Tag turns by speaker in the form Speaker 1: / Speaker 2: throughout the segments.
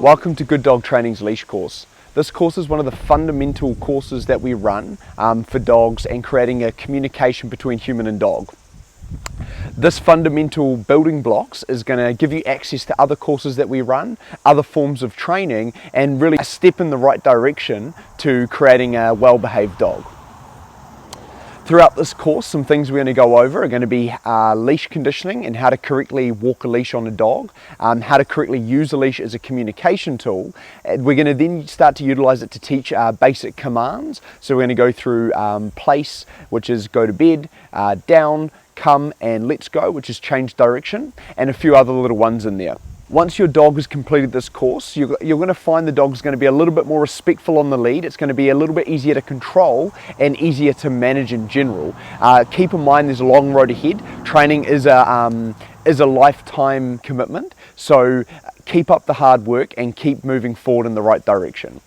Speaker 1: Welcome to Good Dog Training's leash course. This course is one of the fundamental courses that we run for dogs and creating a communication between human and dog. This fundamental building blocks is going to give you access to other courses that we run, other forms of training, and really a step in the right direction to creating a well-behaved dog. Throughout this course, some things we're going to go over are going to be leash conditioning and how to correctly walk a leash on a dog, how to correctly use a leash as a communication tool. We're going to then start to utilize it to teach basic commands. So we're going to go through place, which is go to bed, down, come, and let's go, which is change direction, and a few other little ones in there. Once your dog has completed this course, you're going to find the dog's going to be a little bit more respectful on the lead. It's going to be a little bit easier to control and easier to manage in general. Keep in mind there's a long road ahead. Training is a lifetime commitment, so keep up the hard work and keep moving forward in the right direction.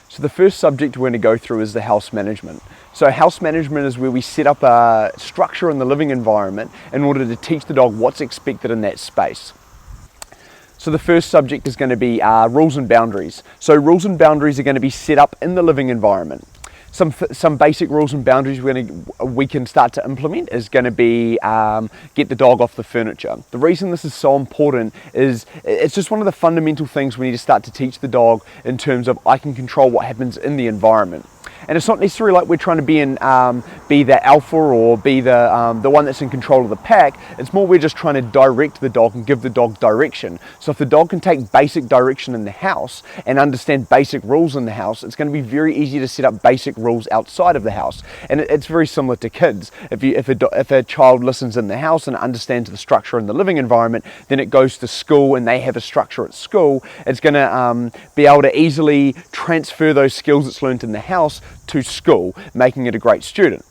Speaker 1: So the first subject we're going to go through is the house management. So house management is where we set up a structure in the living environment in order to teach the dog what's expected in that space. So the first subject is going to be rules and boundaries. So rules and boundaries are going to be set up in the living environment. Some basic rules and boundaries we can start to implement is going to be get the dog off the furniture. The reason this is so important is it's just one of the fundamental things we need to start to teach the dog in terms of I can control what happens in the environment. And it's not necessarily like we're trying to be the alpha or be the one that's in control of the pack. It's more we're just trying to direct the dog and give the dog direction. So if the dog can take basic direction in the house and understand basic rules in the house, it's going to be very easy to set up basic rules outside of the house. And it's very similar to kids. If a child listens in the house and understands the structure in the living environment, then it goes to school and they have a structure at school. It's going to be able to easily transfer those skills it's learned in the house to school, making it a great student.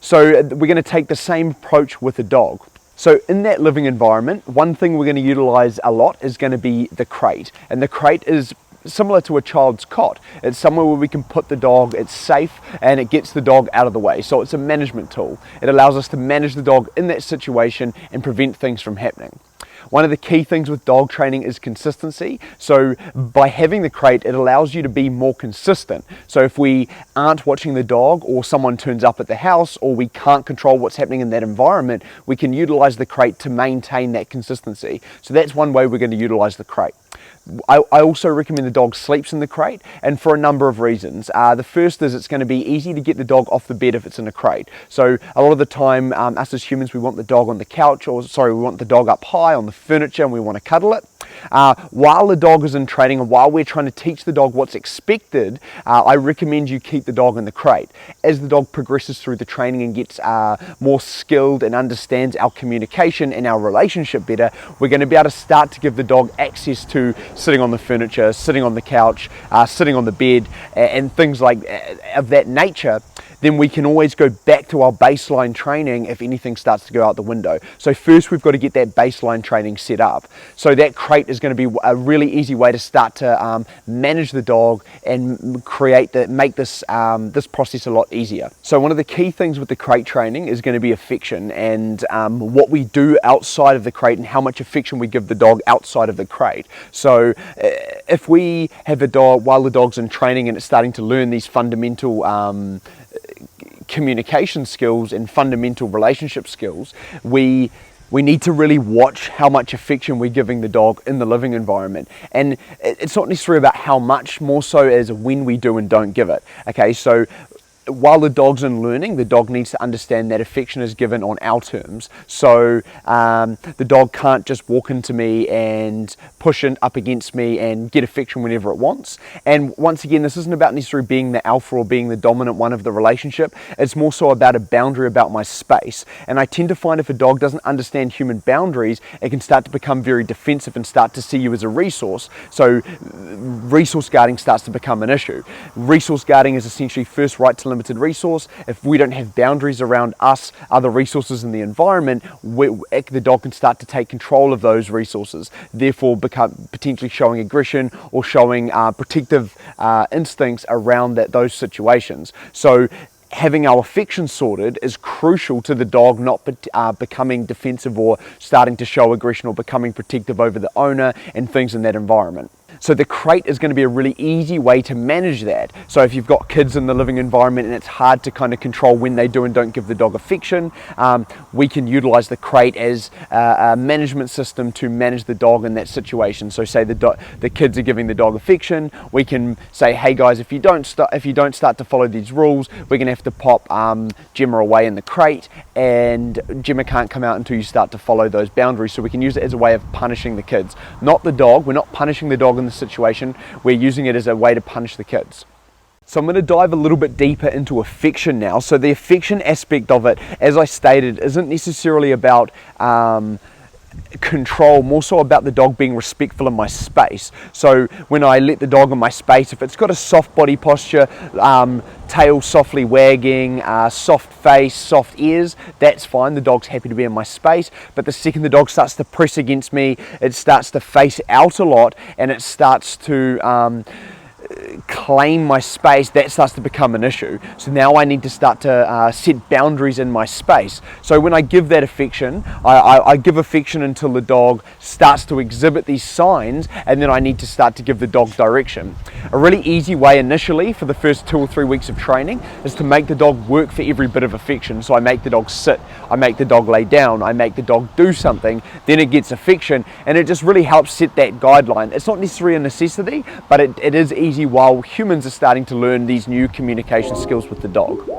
Speaker 1: So we're going to take the same approach with a dog. So in that living environment, one thing we're going to utilize a lot is going to be the crate. And the crate is similar to a child's cot. It's somewhere where we can put the dog, it's safe, and it gets the dog out of the way. So it's a management tool. It allows us to manage the dog in that situation and prevent things from happening. One of the key things with dog training is consistency. So by having the crate, it allows you to be more consistent. So if we aren't watching the dog or someone turns up at the house or we can't control what's happening in that environment, we can utilize the crate to maintain that consistency. So that's one way we're going to utilize the crate. I also recommend the dog sleeps in the crate, and for a number of reasons. The first is it's going to be easy to get the dog off the bed if it's in a crate. So a lot of the time, us as humans, we want the dog on the couch, we want the dog up high on the furniture and we want to cuddle it. While the dog is in training and while we're trying to teach the dog what's expected, I recommend you keep the dog in the crate. As the dog progresses through the training and gets more skilled and understands our communication and our relationship better, we're going to be able to start to give the dog access to sitting on the furniture, sitting on the couch, sitting on the bed, and things like of that nature. Then we can always go back to our baseline training if anything starts to go out the window. So first we've got to get that baseline training set up. So that crate is going to be a really easy way to start to manage the dog and make this process a lot easier. So one of the key things with the crate training is going to be affection and what we do outside of the crate and how much affection we give the dog outside of the crate. So if we have a dog while the dog's in training and it's starting to learn these fundamental communication skills and fundamental relationship skills, we need to really watch how much affection we're giving the dog in the living environment. And it's not necessarily about how much, more so as when we do and don't give it. Okay, so while the dog's in learning, the dog needs to understand that affection is given on our terms. So the dog can't just walk into me and push it up against me and get affection whenever it wants. And once again, this isn't about necessarily being the alpha or being the dominant one of the relationship. It's more so about a boundary, about my space. And I tend to find if a dog doesn't understand human boundaries, it can start to become very defensive and start to see you as a resource. So resource guarding starts to become an issue. Resource guarding is essentially first right to limited resource. If we don't have boundaries around us, other resources in the environment, the dog can start to take control of those resources, therefore become potentially showing aggression or showing protective instincts around those situations. So having our affection sorted is crucial to the dog not becoming defensive or starting to show aggression or becoming protective over the owner and things in that environment. So the crate is going to be a really easy way to manage that. So if you've got kids in the living environment and it's hard to kind of control when they do and don't give the dog affection, we can utilize the crate as a management system to manage the dog in that situation. So say the kids are giving the dog affection, we can say, hey guys, if you don't start to follow these rules, we're going to have to pop Gemma away in the crate, and Gemma can't come out until you start to follow those boundaries. So we can use it as a way of punishing the kids, not the dog. We're not punishing the dog in the situation, we're using it as a way to punish the kids. So I'm going to dive a little bit deeper into affection now. So the affection aspect of it, as I stated, isn't necessarily about control, more so about the dog being respectful of my space. So when I let the dog in my space, if it's got a soft body posture, tail softly wagging, soft face, soft ears, that's fine. The dog's happy to be in my space. But the second the dog starts to press against me, it starts to face out a lot, and it starts to claim my space, that starts to become an issue. So now I need to start to set boundaries in my space. So when I give that affection, I give affection until the dog starts to exhibit these signs, and then I need to start to give the dog direction. A really easy way initially for the first 2 or 3 weeks of training is to make the dog work for every bit of affection. So I make the dog sit, I make the dog lay down, I make the dog do something, then it gets affection, and it just really helps set that guideline. It's not necessarily a necessity, but it is easy while humans are starting to learn these new communication skills with the dog.